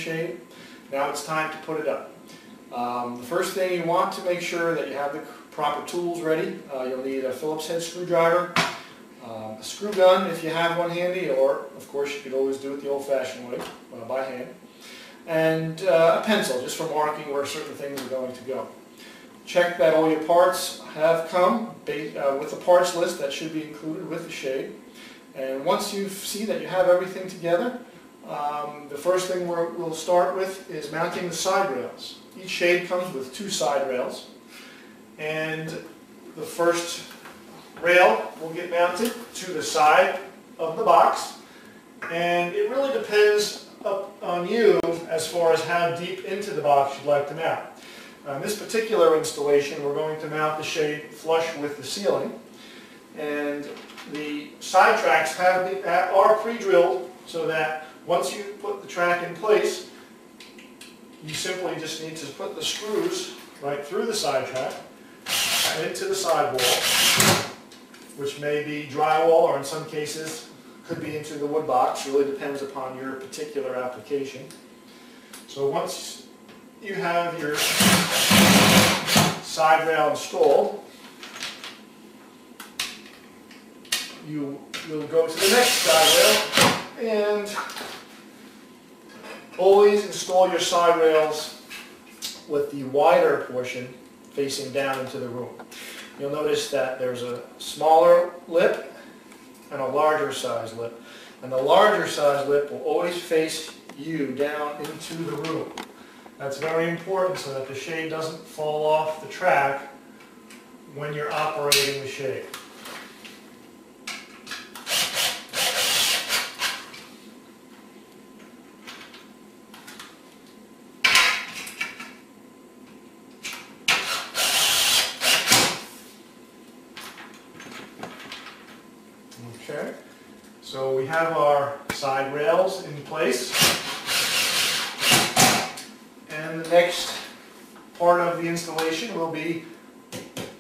shade. Now it's time to put it up. The first thing you want to make sure that you have the proper tools ready. You'll need a Phillips head screwdriver, a screw gun if you have one handy, or of course you could always do it the old-fashioned way, by hand, and a pencil just for marking where certain things are going to go. Check that all your parts have come with the parts list that should be included with the shade. And once you see that you have everything together, the first thing we'll start with is mounting the side rails. Each shade comes with 2 side rails, and the first rail will get mounted to the side of the box, and it really depends on you as far as how deep into the box you'd like to mount. On this particular installation, we're going to mount the shade flush with the ceiling, and the side tracks are pre-drilled so that once you put the track in place, you simply just need to put the screws right through the side track and into the sidewall, which may be drywall or in some cases could be into the wood box. Really depends upon your particular application. So once you have your side rail installed, you'll go to the next side rail and always install your side rails with the wider portion facing down into the room. You'll notice that there's a smaller lip and a larger size lip, and the larger size lip will always face you down into the room. That's very important so that the shade doesn't fall off the track when you're operating the shade. Okay, so we have our side rails in place. And the next part of the installation will be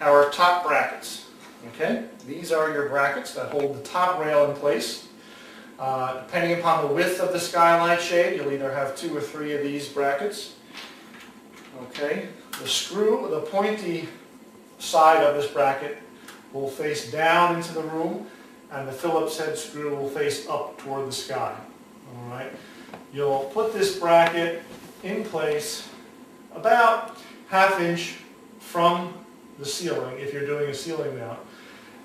our top brackets. Okay, these are your brackets that hold the top rail in place. Depending upon the width of the Skylight shade, you'll either have 2 or 3 of these brackets. Okay, the pointy side of this bracket will face down into the room, and the Phillips head screw will face up toward the sky. All right, you'll put this bracket in place about ½ inch from the ceiling if you're doing a ceiling mount.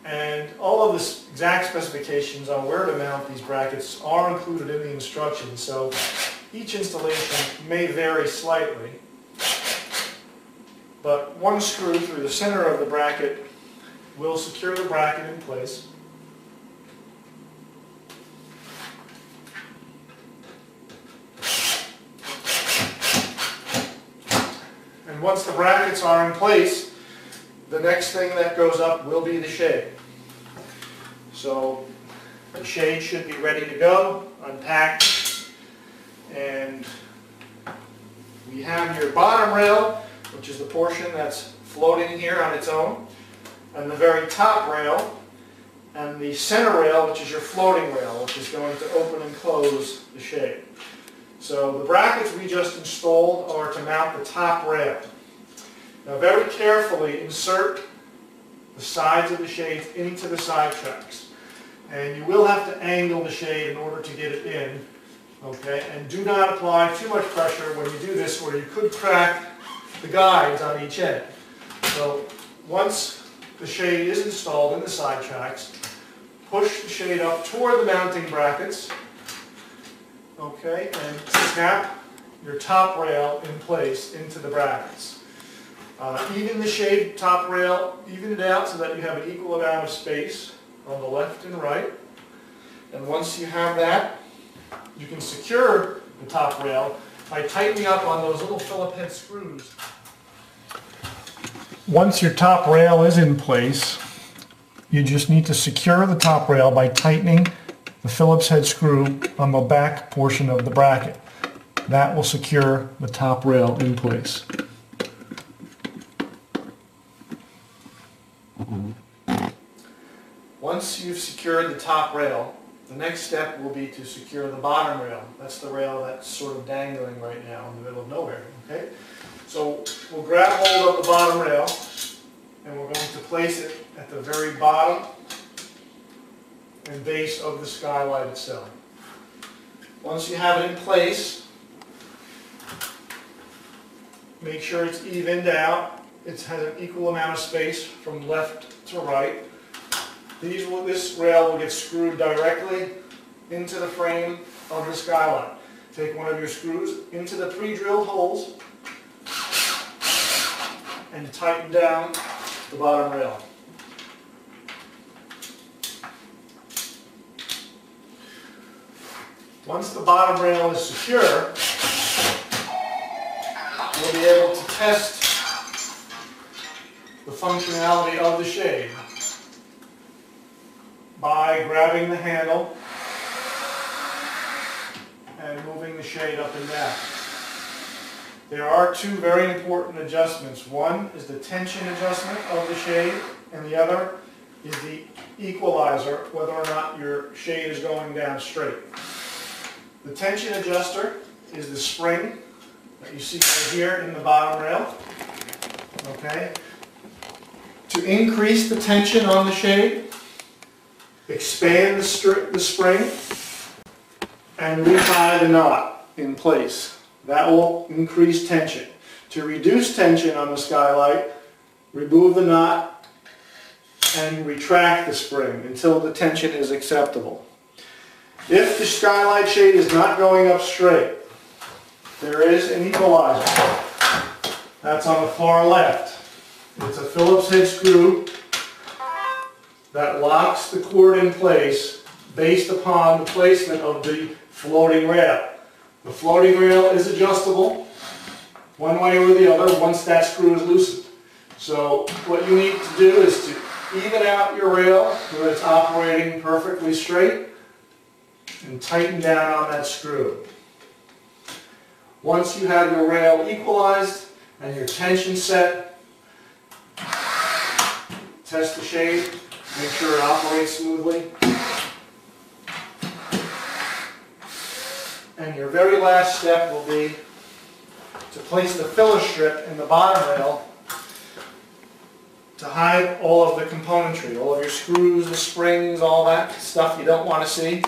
And all of the exact specifications on where to mount these brackets are included in the instructions, so each installation may vary slightly. But one screw through the center of the bracket will secure the bracket in place. And once the brackets are in place, the next thing that goes up will be the shade. So the shade should be ready to go, unpacked, and we have your bottom rail, which is the portion that's floating here on its own, and the very top rail, and the center rail, which is your floating rail, which is going to open and close the shade. So the brackets we just installed are to mount the top rail. Now very carefully insert the sides of the shades into the side tracks. And you will have to angle the shade in order to get it in. Okay? And do not apply too much pressure when you do this, or you could crack the guides on each end. So once the shade is installed in the side tracks, push the shade up toward the mounting brackets. Okay, and snap your top rail in place into the brackets. Even the shade top rail, even it out so that you have an equal amount of space on the left and right. And once you have that, you can secure the top rail by tightening up on those little Phillips head screws. Once your top rail is in place, you just need to secure the top rail by tightening the Phillips head screw on the back portion of the bracket. That will secure the top rail in place. Once you've secured the top rail, The next step will be to secure the bottom rail. That's the rail that's sort of dangling right now in the middle of nowhere. Okay? So we'll grab hold of the bottom rail and we're going to place it at the very bottom and base of the skylight itself. Once you have it in place, make sure it's evened out. It has an equal amount of space from left to right. This rail will get screwed directly into the frame of the skylight. Take one of your screws into the pre-drilled holes and tighten down the bottom rail. Once the bottom rail is secure, you'll be able to test the functionality of the shade by grabbing the handle and moving the shade up and down. There are two very important adjustments. One is the tension adjustment of the shade, and the other is the equalizer, whether or not your shade is going down straight. The tension adjuster is the spring that you see right here in the bottom rail. Okay? To increase the tension on the shade, expand the spring and retie the knot in place. That will increase tension. To reduce tension on the skylight, remove the knot and retract the spring until the tension is acceptable. If the skylight shade is not going up straight, there is an equalizer. That's on the far left. It's a Phillips head screw that locks the cord in place based upon the placement of the floating rail. The floating rail is adjustable one way or the other once that screw is loosened. So what you need to do is to even out your rail so that it's operating perfectly straight and tighten down on that screw. Once you have your rail equalized and your tension set, test the shade, make sure it operates smoothly. And your very last step will be to place the filler strip in the bottom rail to hide all of the componentry, all of your screws, the springs, all that stuff you don't want to see.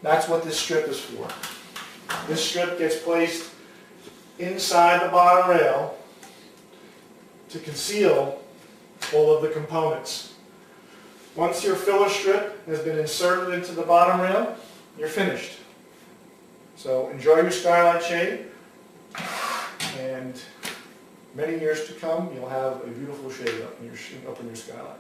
That's what this strip is for. This strip gets placed inside the bottom rail to conceal all of the components. Once your filler strip has been inserted into the bottom rail, you're finished. So enjoy your skylight shade, and many years to come you'll have a beautiful shade up in your skylight.